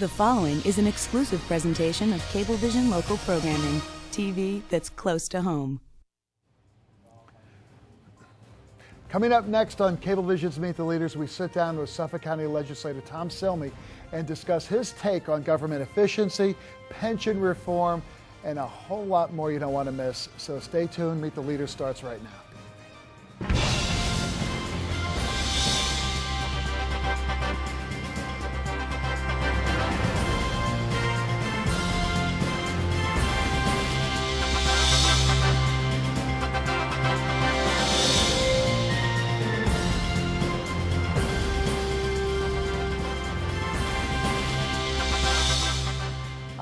The following is an exclusive presentation of Cablevision local programming, TV that's close to home. Coming up next on Cablevision's Meet the Leaders, we sit down with Suffolk County Legislator Tom Cilmi and discuss his take on government efficiency, pension reform, and a whole lot more you don't want to miss. So stay tuned. Meet the Leaders starts right now.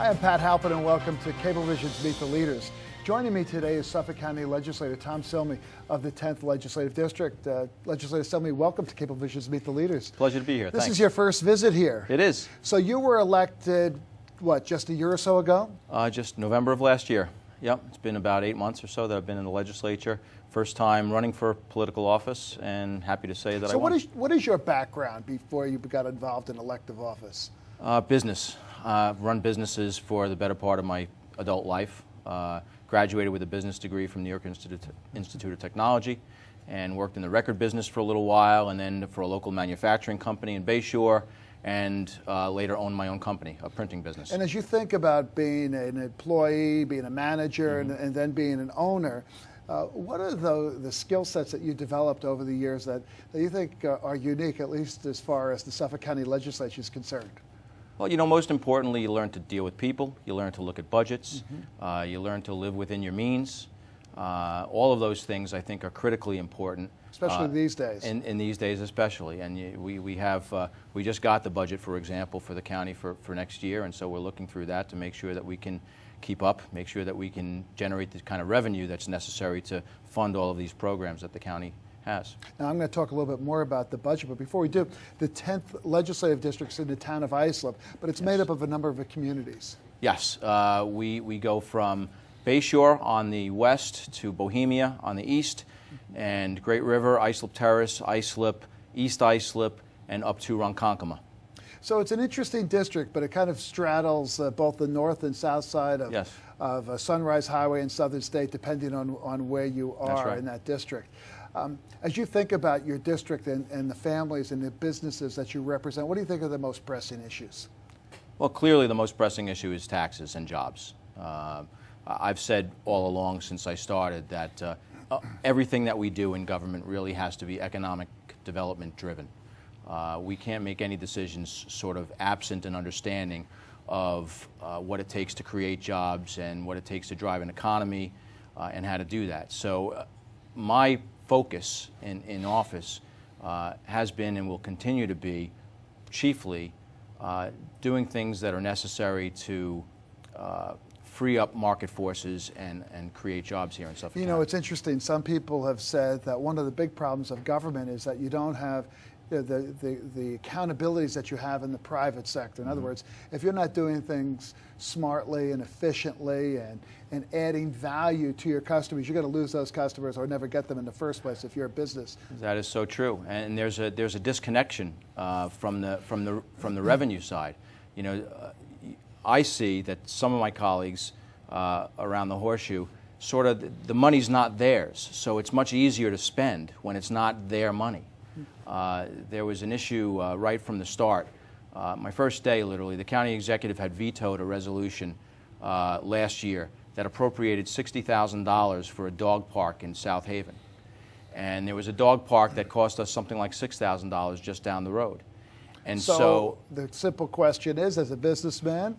I'm Pat Halpin, and welcome to Cablevision's Meet the Leaders. Joining me today is Suffolk County Legislator Tom Cilmi of the 10th Legislative District. Legislator Cilmi, welcome to Cablevision's Meet the Leaders. Pleasure to be here. This Thanks. is your first visit here. It is. So you were elected, what, just a year or so ago? Just November of last year. Yep, it's been about 8 months or so that I've been in the legislature. First time running for political office, and happy to say that I won. So what is your background before you got involved in elective office? Business. Run businesses for the better part of my adult life. Graduated with a business degree from New York Institute of Technology, and worked in the record business for a little while, and then for a local manufacturing company in Bayshore, and later owned my own company, a printing business. And as you think about being an employee, being a manager, and then being an owner, what are the skill sets that you developed over the years that you think are unique, at least as far as the Suffolk County Legislature is concerned? Well, you know, most importantly, you learn to deal with people, you learn to look at budgets, you learn to live within your means. All of those things, I think, are critically important. Especially these days. In these days especially. And we just got the budget, for example, for the county for next year, and so we're looking through that to make sure that we can keep up, make sure that we can generate the kind of revenue that's necessary to fund all of these programs that the county has. Now, I'm going to talk a little bit more about the budget, but before we do, the 10th Legislative District's in the town of Islip, but it's made up of a number of communities. Yes, we go from Bayshore on the west to Bohemia on the east, and Great River, Islip Terrace, Islip, East Islip, and up to Ronkonkoma. So it's an interesting district, but it kind of straddles both the north and south side of Sunrise Highway and Southern State, depending on where you are in that district. As you think about your district and the families and the businesses that you represent, what do you think are the most pressing issues? Well, clearly the most pressing issue is taxes and jobs. I've said all along since I started that everything that we do in government really has to be economic development driven. We can't make any decisions sort of absent an understanding of what it takes to create jobs and what it takes to drive an economy and how to do that. So my focus in office has been and will continue to be chiefly doing things that are necessary to free up market forces and create jobs here in Suffolk County. You know, it's interesting. Some people have said that one of the big problems of government is that you don't have the accountabilities that you have in the private sector. In other words, if you're not doing things smartly and efficiently and adding value to your customers, you're going to lose those customers or never get them in the first place if you're a business. That is so true, and there's a disconnection from the revenue side. You know, I see that some of my colleagues around the horseshoe, sort of the money's not theirs, so it's much easier to spend when it's not their money. There was an issue right from the start. My first day, literally, the county executive had vetoed a resolution last year that appropriated $60,000 for a dog park in South Haven. And there was a dog park that cost us something like $6,000 just down the road. And so the simple question is, as a businessman,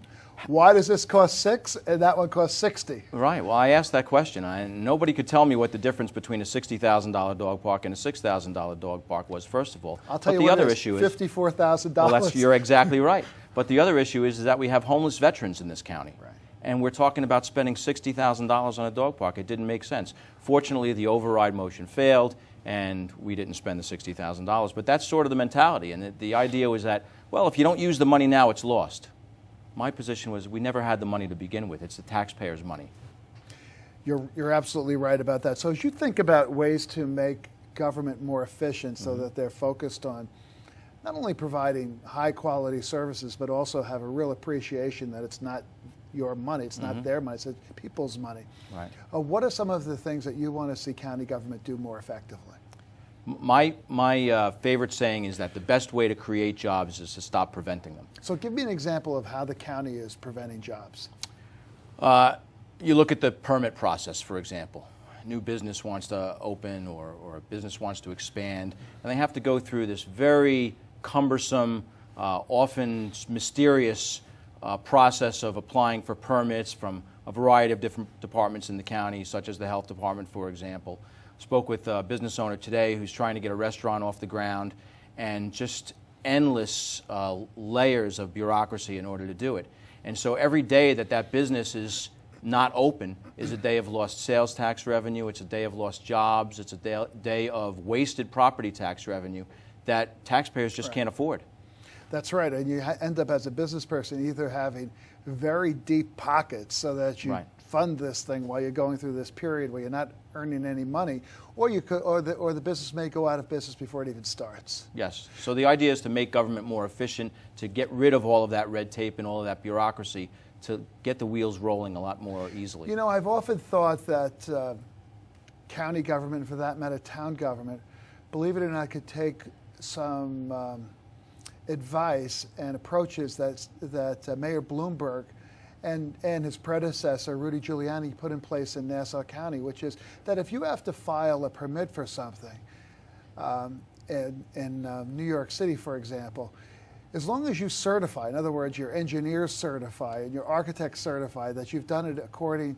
why does this cost $6 and that one costs $60? Right. Well, I asked that question, and nobody could tell me what the difference between a $60,000 dog park and a $6,000 dog park was. First of all, I'll tell you what the other issue is $54,000. Well, you're exactly right. But the other issue is that we have homeless veterans in this county, and we're talking about spending $60,000 on a dog park. It didn't make sense. Fortunately, the override motion failed, and we didn't spend the $60,000. But that's sort of the mentality, and the idea was that, well, if you don't use the money now, it's lost. My position was we never had the money to begin with. It's the taxpayers' money. You're absolutely right about that. So as you think about ways to make government more efficient so that they're focused on not only providing high quality services, but also have a real appreciation that it's not your money, it's not their money, it's people's money. Right. What are some of the things that you want to see county government do more effectively? My favorite saying is that the best way to create jobs is to stop preventing them. So give me an example of how the county is preventing jobs. You look at the permit process, for example. A new business wants to open or a business wants to expand, and they have to go through this very cumbersome, often mysterious process of applying for permits from a variety of different departments in the county, such as the health department, for example. Spoke with a business owner today who's trying to get a restaurant off the ground, and just endless layers of bureaucray in order to do it. And so every day that business is not open is a day of lost sales tax revenue, it's a day of lost jobs, it's a day of wasted property tax revenue that taxpayers just can't afford. That's right, and you end up as a business person either having very deep pockets so that you fund this thing while you're going through this period where you're not earning any money, or you could, or the business may go out of business before it even starts. Yes. So the idea is to make government more efficient, to get rid of all of that red tape and all of that bureaucracy, to get the wheels rolling a lot more easily. You know, I've often thought that county government, for that matter, town government, believe it or not, could take some advice and approaches that Mayor Bloomberg and his predecessor, Rudy Giuliani, put in place in Nassau County, which is that if you have to file a permit for something in New York City, for example, as long as you certify, in other words, your engineers certify and your architects certify that you've done it according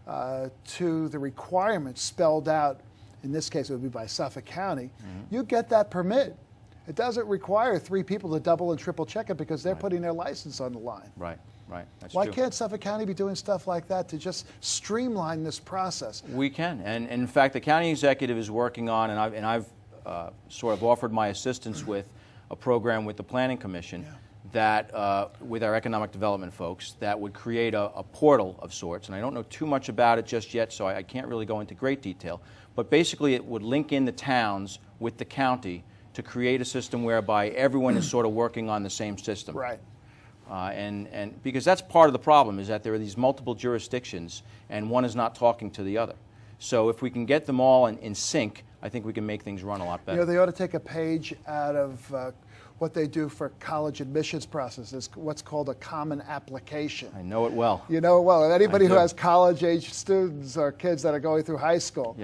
to the requirements spelled out, in this case it would be by Suffolk County, you get that permit. It doesn't require 3 people to double and triple check it because they're putting their license on the line. Right. That's Why true. can't Suffolk County be doing stuff like that to just streamline this process? We can, and in fact, the county executive is working on, and I've sort of offered my assistance with a program with the Planning Commission that, with our economic development folks, that would create a portal of sorts. And I don't know too much about it just yet, so I can't really go into great detail. But basically, it would link in the towns with the county to create a system whereby everyone is sort of working on the same system. Right. And because that's part of the problem, is that there are these multiple jurisdictions and one is not talking to the other. So if we can get them all in sync, I think we can make things run a lot better. You know, they ought to take a page out of what they do for college admissions processes, what's called a common application. I know it well. You know it well. And anybody who has college-age students or kids that are going through high school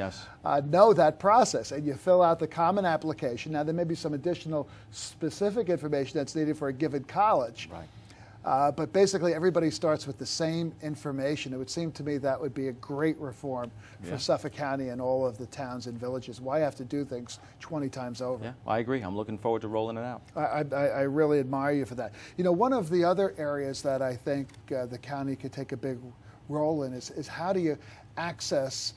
know that process. And you fill out the common application. Now, there may be some additional specific information that's needed for a given college. Right. But basically, everybody starts with the same information. It would seem to me that would be a great reform for Suffolk County and all of the towns and villages. Why have to do things 20 times over? Yeah, I agree. I'm looking forward to rolling it out. I really admire you for that. You know, one of the other areas that I think the county could take a big role in is how do you access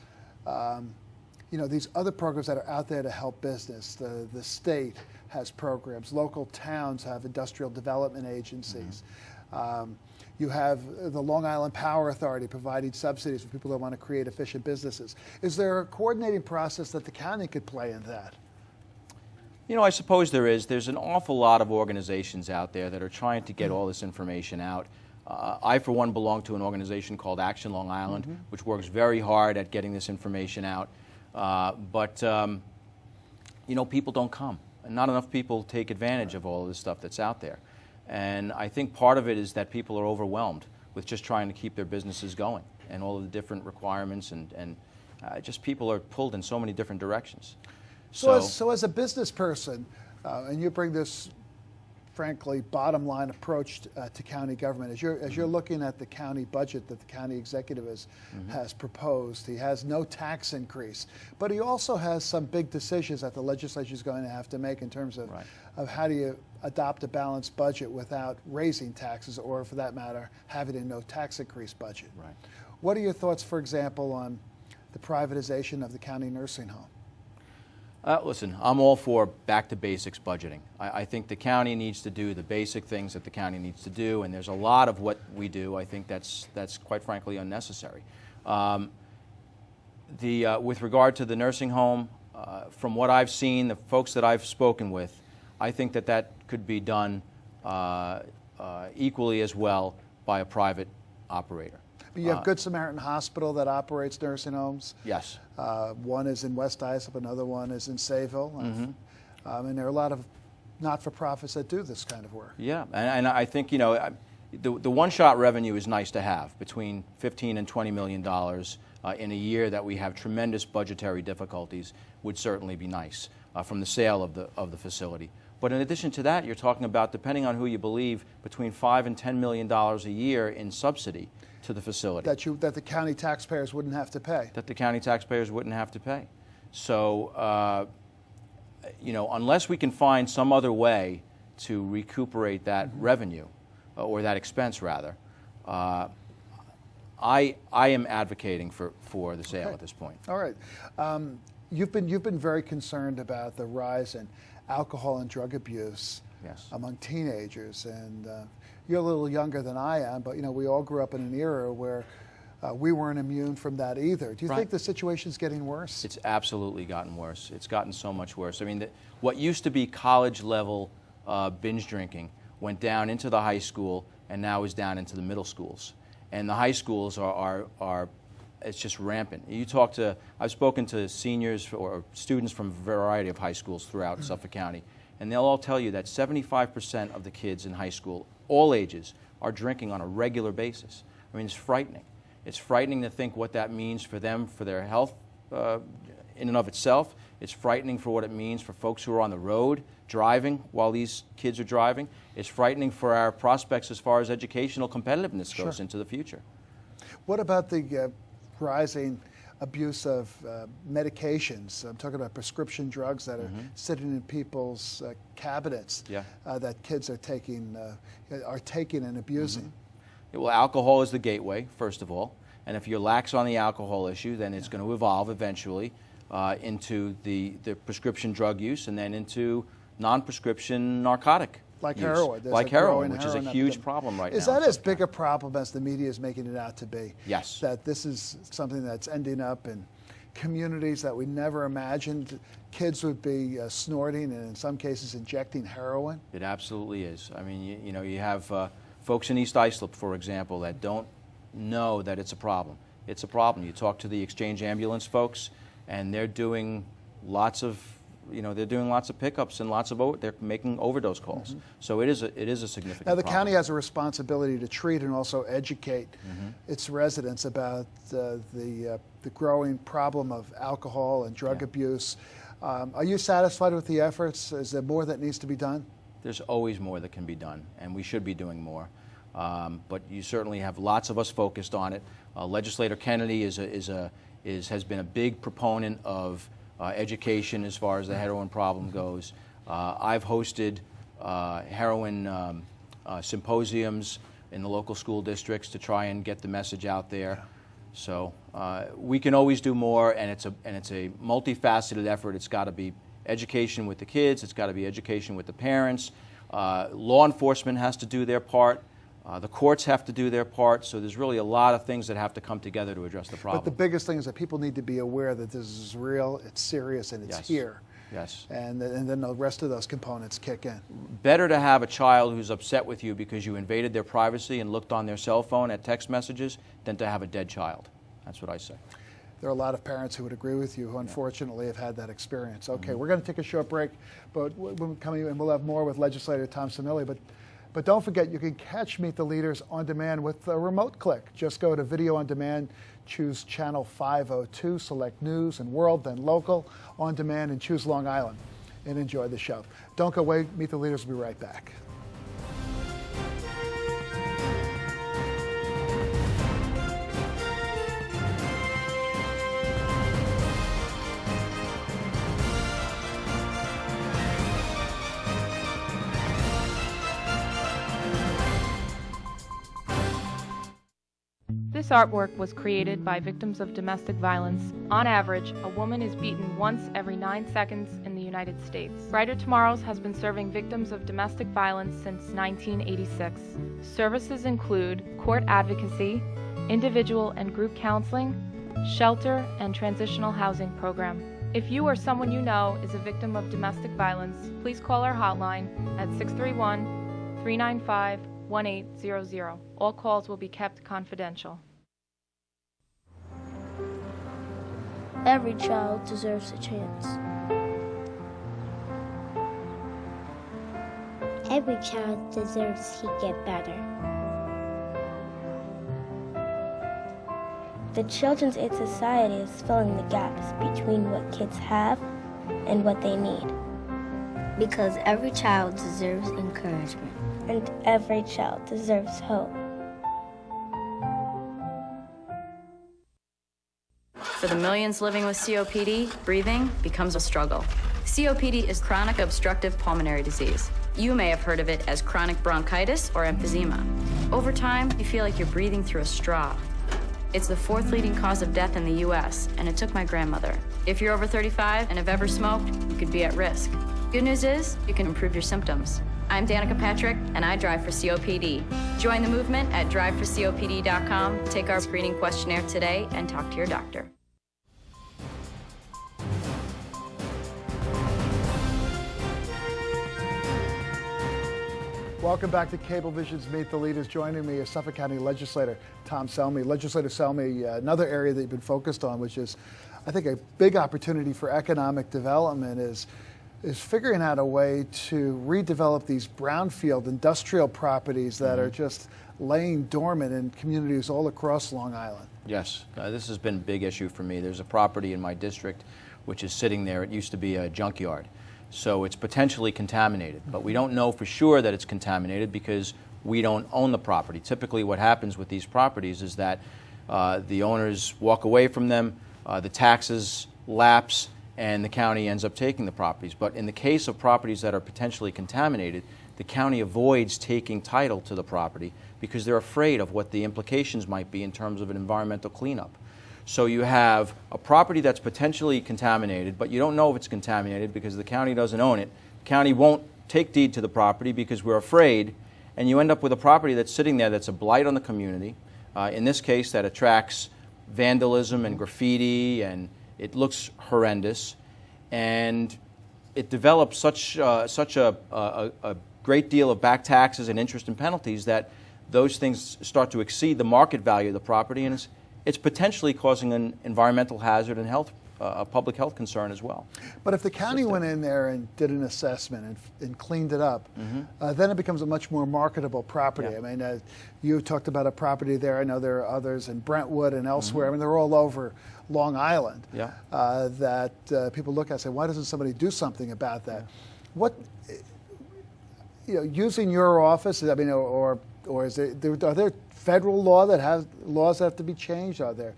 you know, these other programs that are out there to help business. The state has programs. Local towns have industrial development agencies. You have the Long Island Power Authority providing subsidies for people that want to create efficient businesses. Is there a coordinating process that the county could play in that? You know, I suppose there is. There's an awful lot of organizations out there that are trying to get all this information out. I, for one, belong to an organization called Action Long Island, which works very hard at getting this information out. But you know, people don't come. And not enough people take advantage of all of this stuff that's out there. And I think part of it is that people are overwhelmed with just trying to keep their businesses going and all of the different requirements and just people are pulled in so many different directions. So as a business person, and you bring this, frankly, bottom line approach to county government, as you're looking at the county budget that the county executive has proposed, he has no tax increase, but he also has some big decisions that the legislature is going to have to make in terms of how do you adopt a balanced budget without raising taxes, or for that matter, having a no tax increase budget. Right. What are your thoughts, for example, on the privatization of the county nursing home? Listen, I'm all for back to basics budgeting. I think the county needs to do the basic things that the county needs to do, and there's a lot of what we do. I think that's quite frankly unnecessary. With regard to the nursing home, from what I've seen, the folks that I've spoken with, I think that could be done equally as well by a private operator. But you have Good Samaritan Hospital that operates nursing homes. Yes. One is in West Islip, another one is in Sayville. And there are a lot of not-for-profits that do this kind of work. Yeah, and I think, you know, the one-shot revenue is nice to have, between $15 and $20 million in a year that we have tremendous budgetary difficulties would certainly be nice from the sale of the facility. But in addition to that, you're talking about, depending on who you believe, between $5 and $10 million a year in subsidy to the facility. That the county taxpayers wouldn't have to pay. That the county taxpayers wouldn't have to pay. So, you know, unless we can find some other way to recuperate that revenue, or that expense rather, I am advocating for the sale at this point. All right. You've been very concerned about the rise in alcohol and drug abuse among teenagers, and you're a little younger than I am, but you know we all grew up in an era where we weren't immune from that either. Do you think the situation's getting worse? It's absolutely gotten worse. It's gotten so much worse. I mean, what used to be college-level binge drinking went down into the high school and now is down into the middle schools. And the high schools are it's just rampant. I've spoken to seniors or students from a variety of high schools throughout Suffolk County, and they'll all tell you that 75% of the kids in high school, all ages, are drinking on a regular basis. I mean, it's frightening. It's frightening to think what that means for them, for their health in and of itself. It's frightening for what it means for folks who are on the road driving while these kids are driving. It's frightening for our prospects as far as educational competitiveness goes into the future. What about the rising abuse of medications? I'm talking about prescription drugs that are sitting in people's cabinets that kids are taking and abusing. Well, alcohol is the gateway, first of all. And if you're lax on the alcohol issue, then it's going to evolve eventually into the prescription drug use and then into non-prescription narcotic like use. heroin. Like heroin, which is a huge problem right now. Is that as big a problem as the media is making it out to be? Yes. That this is something that's ending up in communities that we never imagined kids would be snorting and in some cases injecting heroin? It absolutely is. I mean, you know, you have folks in East Islip, for example, that don't know that it's a problem. It's a problem. You talk to the exchange ambulance folks, and they're doing lots of, pickups and they're making overdose calls. So it is a significant Now the problem. county has a responsibility to treat and also educate its residents about the growing problem of alcohol and drug abuse. Are you satisfied with the efforts? Is there more that needs to be done? There's always more that can be done, and we should be doing more. But you certainly have lots of us focused on it. Legislator Kennedy has been a big proponent of education as far as the heroin problem goes. I've hosted heroin symposiums in the local school districts to try and get the message out there. So we can always do more, and it's a multifaceted effort. It's got to be education with the kids. It's got to be education with the parents. Law enforcement has to do their part. The courts have to do their part. So there's really a lot of things that have to come together to address the problem. But the biggest thing is that people need to be aware that this is real, it's serious, and it's here. Yes. And then the rest of those components kick in. Better to have a child who's upset with you because you invaded their privacy and looked on their cell phone at text messages than to have a dead child. That's what I say. There are a lot of parents who would agree with you who unfortunately have had that experience. Okay, we're going to take a short break, but we'll come in and we'll have more with Legislator Tom Cilmi. But don't forget, you can catch Meet the Leaders on demand with a remote click. Just go to Video on Demand, choose Channel 502, select News and World, then Local, On Demand, and choose Long Island, and enjoy the show. Don't go away. Meet the Leaders will be right back. This artwork was created by victims of domestic violence. On average, a woman is beaten once every 9 seconds in the United States. Brighter Tomorrows has been serving victims of domestic violence since 1986. Services include court advocacy, individual and group counseling, shelter, and transitional housing program. If you or someone you know is a victim of domestic violence, please call our hotline at 631-395-1800. All calls will be kept confidential. Every child deserves a chance. Every child deserves to get better. The Children's Aid Society is filling the gaps between what kids have and what they need. Because every child deserves encouragement. And every child deserves hope. For the millions living with COPD, breathing becomes a struggle. COPD is chronic obstructive pulmonary disease. You may have heard of it as chronic bronchitis or emphysema. Over time, you feel like you're breathing through a straw. It's the 4th leading cause of death in the U.S., and it took my grandmother. If you're over 35 and have ever smoked, you could be at risk. Good news is, you can improve your symptoms. I'm Danica Patrick, and I drive for COPD. Join the movement at driveforcopd.com, take our screening questionnaire today, and talk to your doctor. Welcome back to Cablevision's Meet the Leaders. Joining me is Suffolk County Legislator Tom Cilmi. Legislator Cilmi, another area that you've been focused on, which is, I think, a big opportunity for economic development, is figuring out a way to redevelop these brownfield industrial properties that are just laying dormant in communities all across Long Island. Yes, this has been a big issue for me. There's a property in my district which is sitting there. It used to be a junkyard. So it's potentially contaminated, but we don't know for sure that it's contaminated because we don't own the property. Typically what happens with these properties is that the owners walk away from them, the taxes lapse, and the county ends up taking the properties. But in the case of properties that are potentially contaminated, the county avoids taking title to the property because they're afraid of what the implications might be in terms of an environmental cleanup. So you have a property that's potentially contaminated, but you don't know if it's contaminated because the county doesn't own it. The county won't take deed to the property because we're afraid, and you end up with a property that's sitting there that's a blight on the community. In this case, that attracts vandalism and graffiti, and it looks horrendous. And it develops such a great deal of back taxes and interest and penalties that those things start to exceed the market value of the property, and it's potentially causing an environmental hazard and a public health concern as well. But if the county went in there and did an assessment and cleaned it up, then it becomes a much more marketable property. Yeah. I mean, you talked about a property there. I know there are others in Brentwood and elsewhere. I mean, they're all over Long Island that people look at and say, why doesn't somebody do something about that? What, using your office, I mean, or is are there federal laws that have to be changed? Are there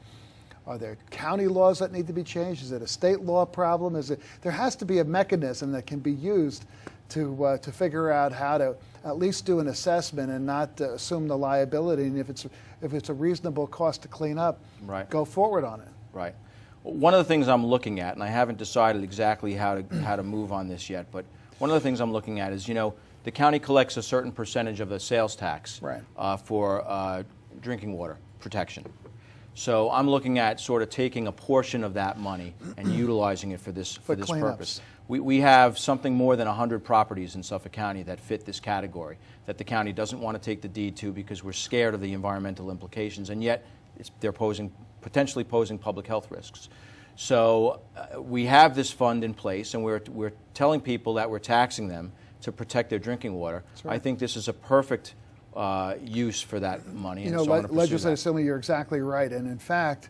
county laws that need to be changed? Is it a state law problem? There has to be a mechanism that can be used to figure out how to at least do an assessment and not assume the liability. And if it's a reasonable cost to clean up, go forward on it. Right. One of the things I'm looking at, and I haven't decided exactly how to move on this yet, but one of the things I'm looking at is, the county collects a certain percentage of the sales tax for drinking water protection. So I'm looking at sort of taking a portion of that money and utilizing it for this purpose. We have something more than 100 properties in Suffolk County that fit this category that the county doesn't want to take the deed to because we're scared of the environmental implications, and yet they're potentially posing public health risks. So we have this fund in place, and we're telling people that we're taxing them to protect their drinking water. Right. I think this is a perfect use for that money. Legislator Cilmi, you're exactly right. And in fact,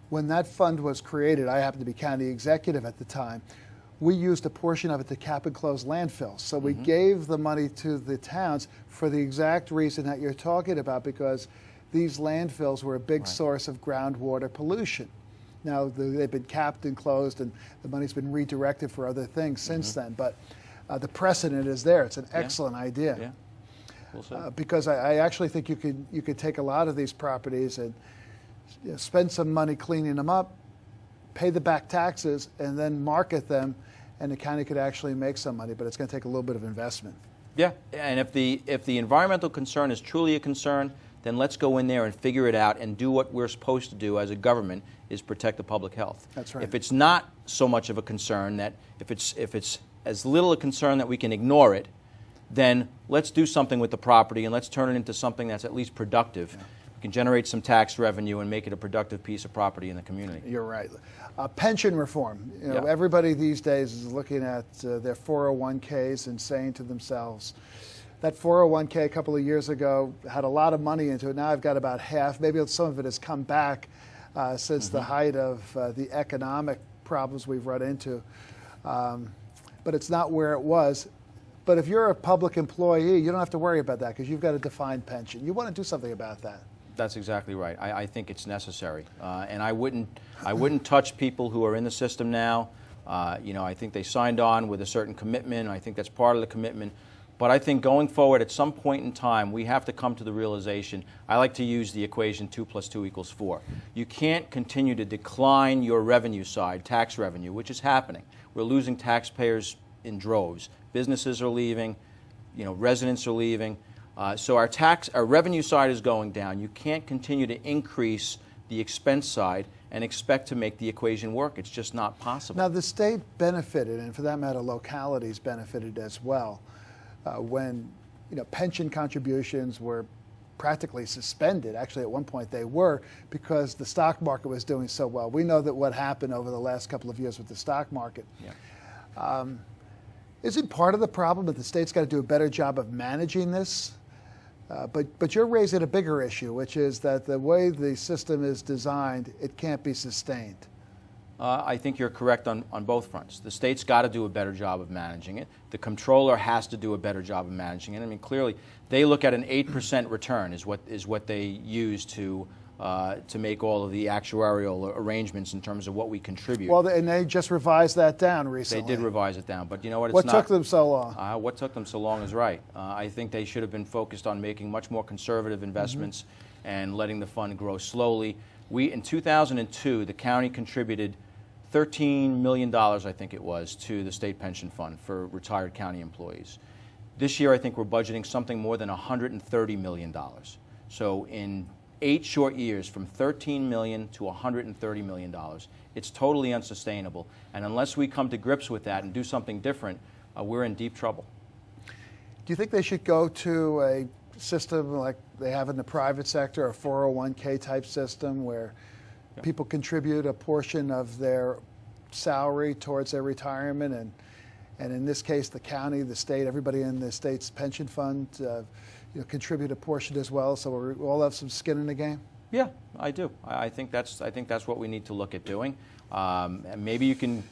when that fund was created, I happened to be county executive at the time, we used a portion of it to cap and close landfills. So we gave the money to the towns for the exact reason that you're talking about, because these landfills were a big source of groundwater pollution. Now, they've been capped and closed, and the money's been redirected for other things since then. But the precedent is there. It's an excellent idea. Yeah. We'll see. Because I actually think you could take a lot of these properties and spend some money cleaning them up, pay the back taxes, and then market them, and the county could actually make some money. But it's going to take a little bit of investment. Yeah, and if the environmental concern is truly a concern, then let's go in there and figure it out and do what we're supposed to do as a government, is protect the public health. That's right. If it's not so much of a concern, that if it's as little a concern that we can ignore it, then let's do something with the property and let's turn it into something that's at least productive. Yeah. We can generate some tax revenue and make it a productive piece of property in the community. You're right. Pension reform. Yeah. Everybody these days is looking at their 401ks and saying to themselves, that 401k a couple of years ago had a lot of money into it. Now I've got about half. Maybe some of it has come back since the height of the economic problems we've run into. But it's not where it was. But if you're a public employee, you don't have to worry about that because you've got a defined pension. You want to do something about that. That's exactly right. I think it's necessary, and I wouldn't touch people who are in the system now. I think they signed on with a certain commitment. I think that's part of the commitment. But I think going forward, at some point in time, we have to come to the realization. I like to use the equation 2 + 2 = 4. You can't continue to decline your revenue side, tax revenue, which is happening. We're losing taxpayers in droves. Businesses are leaving, residents are leaving. So our revenue side is going down. You can't continue to increase the expense side and expect to make the equation work. It's just not possible. Now the state benefited, and for that matter, localities benefited as well, when pension contributions were practically suspended. Actually, at one point they were, because the stock market was doing so well. We know that what happened over the last couple of years with the stock market. Yeah. Isn't part of the problem that the state's got to do a better job of managing this? But you're raising a bigger issue, which is that the way the system is designed, it can't be sustained. I think you're correct on both fronts. The state's got to do a better job of managing it. The comptroller has to do a better job of managing it. I mean, clearly, they look at an 8% return is what they use to make all of the actuarial arrangements in terms of what we contribute. Well, and they just revised that down recently. They did revise it down, but you know what? What took them so long? What took them so long is right. I think they should have been focused on making much more conservative investments and letting the fund grow slowly. In 2002, the county contributed $13 million, I think it was, to the state pension fund for retired county employees. This year, I think we're budgeting something more than $130 million. So in 8 short years, from $13 million to $130 million, it's totally unsustainable. And unless we come to grips with that and do something different, we're in deep trouble. Do you think they should go to a system like they have in the private sector, a 401k type system where people contribute a portion of their salary towards their retirement, and in this case, the county, the state, everybody in the state's pension fund contribute a portion as well, so we all have some skin in the game? Yeah, I do. I think that's what we need to look at doing. And maybe you can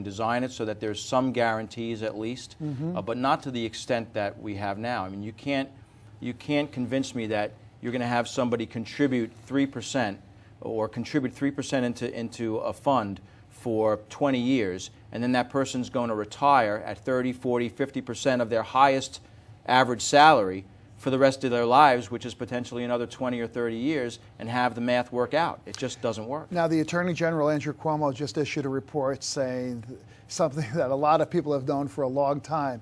design it so that there's some guarantees at least, but not to the extent that we have now. I mean, you can't convince me that you're going to have somebody contribute 3% or contribute 3% into a fund for 20 years, and then that person's going to retire at 30, 40, 50% of their highest average salary for the rest of their lives, which is potentially another 20 or 30 years, and have the math work out. It just doesn't work. Now, the Attorney General, Andrew Cuomo, just issued a report saying something that a lot of people have known for a long time,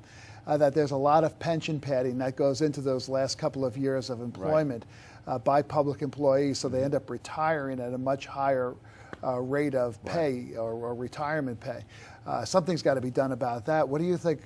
that there's a lot of pension padding that goes into those last couple of years of employment by public employees, so they end up retiring at a much higher rate of pay or retirement pay. Something's got to be done about that. What do you think?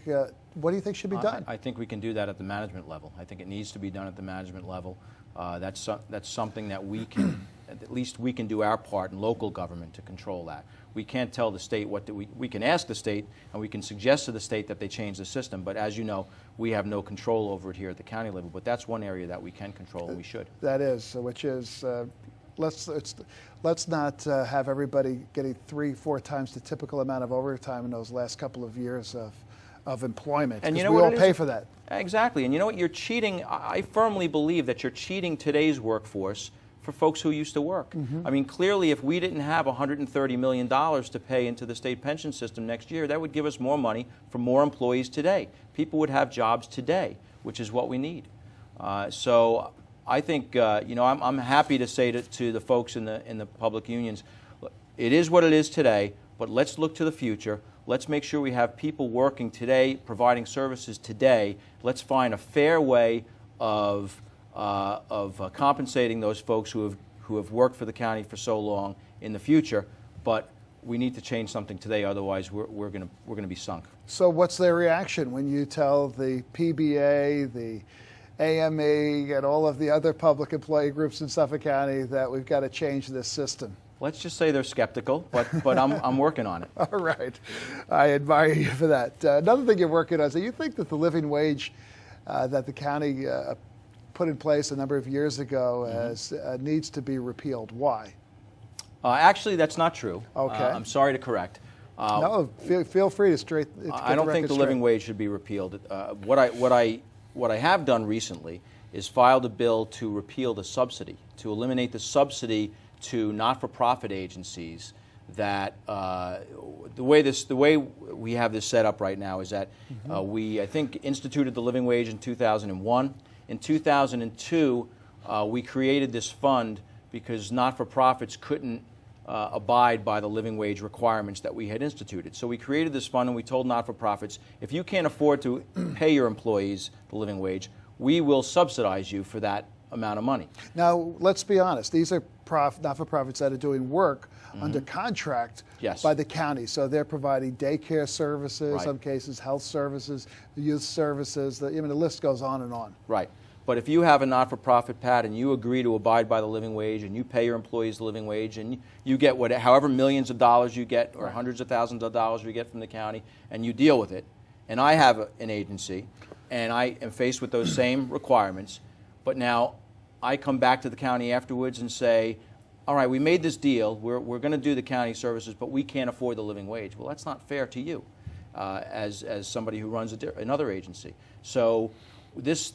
What do you think should be done? I think we can do that at the management level. I think it needs to be done at the management level. That's something that we can, at least we can do our part in local government to control that. We can't tell the state what we can ask the state, and we can suggest to the state that they change the system. But as you know, we have no control over it here at the county level. But that's one area that we can control, and we should. That is, which is. Let's not have everybody getting 3-4 times the typical amount of overtime in those last couple of years of employment. And we all pay for that. Exactly. And you know what? You're cheating. I firmly believe that you're cheating today's workforce for folks who used to work. I mean, clearly, if we didn't have $130 million to pay into the state pension system next year, that would give us more money for more employees today. People would have jobs today, which is what we need. So I think, I'm happy to say to the folks in the public unions, look, it is what it is today, but let's look to the future. Let's make sure we have people working today, providing services today. Let's find a fair way of compensating those folks who have worked for the county for so long in the future, but we need to change something today, otherwise we're going to be sunk. So what's their reaction when you tell the PBA, the AME, and all of the other public employee groups in Suffolk County that we've got to change this system? Let's just say they're skeptical, but I'm working on it. All right. I admire you for that. Another thing you're working on is that you think that the living wage that the county put in place a number of years ago needs to be repealed. Why? Actually, that's not true. Okay. I'm sorry to correct. No, feel free to I don't think the living wage should be repealed. What I have done recently is filed a bill to repeal the subsidy, to eliminate the subsidy to not-for-profit agencies. That the way we have this set up right now is that we, I think, instituted the living wage in 2001. In 2002, we created this fund because not-for-profits couldn't abide by the living wage requirements that we had instituted. So we created this fund and we told not-for-profits, if you can't afford to pay your employees the living wage, we will subsidize you for that amount of money. Now, let's be honest. These are not-for-profits that are doing work under contract by the county. So they're providing daycare services, some cases health services, youth services. The list goes on and on. Right. But if you have a not-for-profit, Pat, and you agree to abide by the living wage and you pay your employees the living wage and you get however millions of dollars you get or hundreds of thousands of dollars you get from the county and you deal with it, and I have an agency and I am faced with those same requirements, but now I come back to the county afterwards and say, all right, we made this deal, we're going to do the county services, but we can't afford the living wage. Well, that's not fair to you as somebody who runs another agency. So this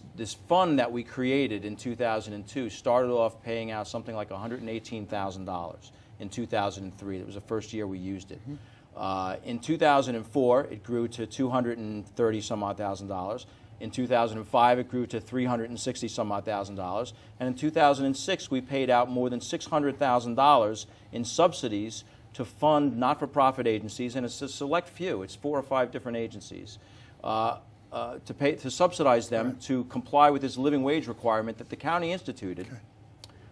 fund that we created in 2002 started off paying out something like $118,000 in 2003. That was the first year we used it. In 2004, it grew to $230,000. In 2005, it grew to $360,000. And in 2006, we paid out more than $600,000 in subsidies to fund not-for-profit agencies, and it's a select few. It's 4 or 5 different agencies. To subsidize them to comply with this living wage requirement that the county instituted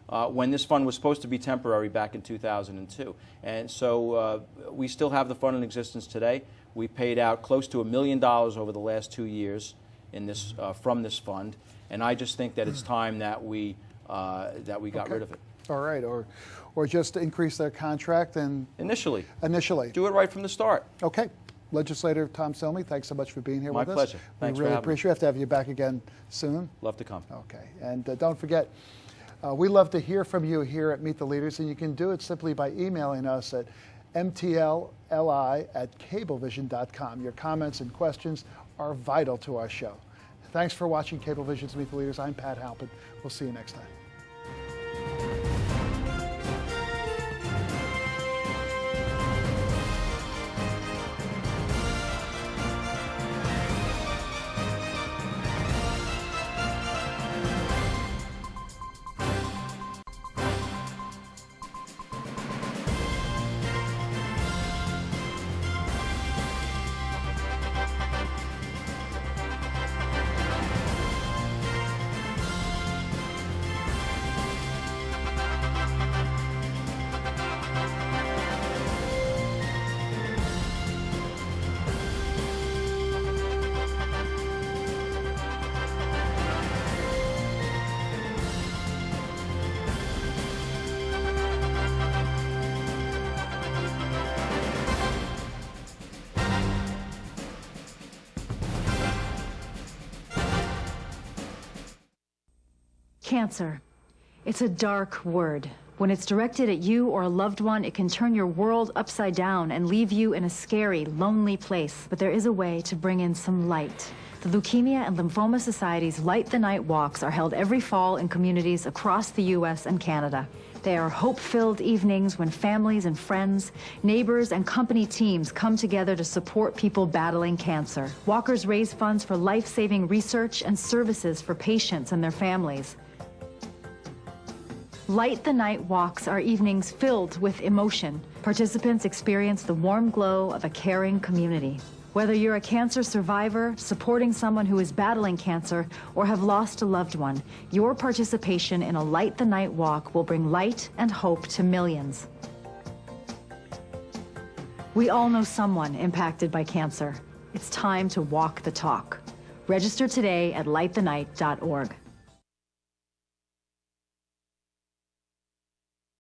when this fund was supposed to be temporary back in 2002. And so we still have the fund in existence today. We paid out close to $1 million over the last 2 years in this from this fund, and I just think that it's time that we got rid of it. All right, or just increase their contract and initially do it right from the start. Okay. Legislator Tom Cilmi, thanks so much for being here with us. My pleasure. Thanks we really for having appreciate it. We have to have you back again soon. Love to come. Okay. And don't forget, we love to hear from you here at Meet the Leaders, and you can do it simply by emailing us at mtli@cablevision.com. Your comments and questions are vital to our show. Thanks for watching Cablevision's Meet the Leaders. I'm Pat Halpin. We'll see you next time. Cancer. It's a dark word. When it's directed at you or a loved one, it can turn your world upside down and leave you in a scary, lonely place. But there is a way to bring in some light. The Leukemia and Lymphoma Society's Light the Night Walks are held every fall in communities across the U.S. and Canada. They are hope-filled evenings when families and friends, neighbors, and company teams come together to support people battling cancer. Walkers raise funds for life-saving research and services for patients and their families. Light the Night Walks are evenings filled with emotion. Participants experience the warm glow of a caring community. Whether you're a cancer survivor, supporting someone who is battling cancer, or have lost a loved one, your participation in a Light the Night walk will bring light and hope to millions. We all know someone impacted by cancer. It's time to walk the talk. Register today at lightthenight.org.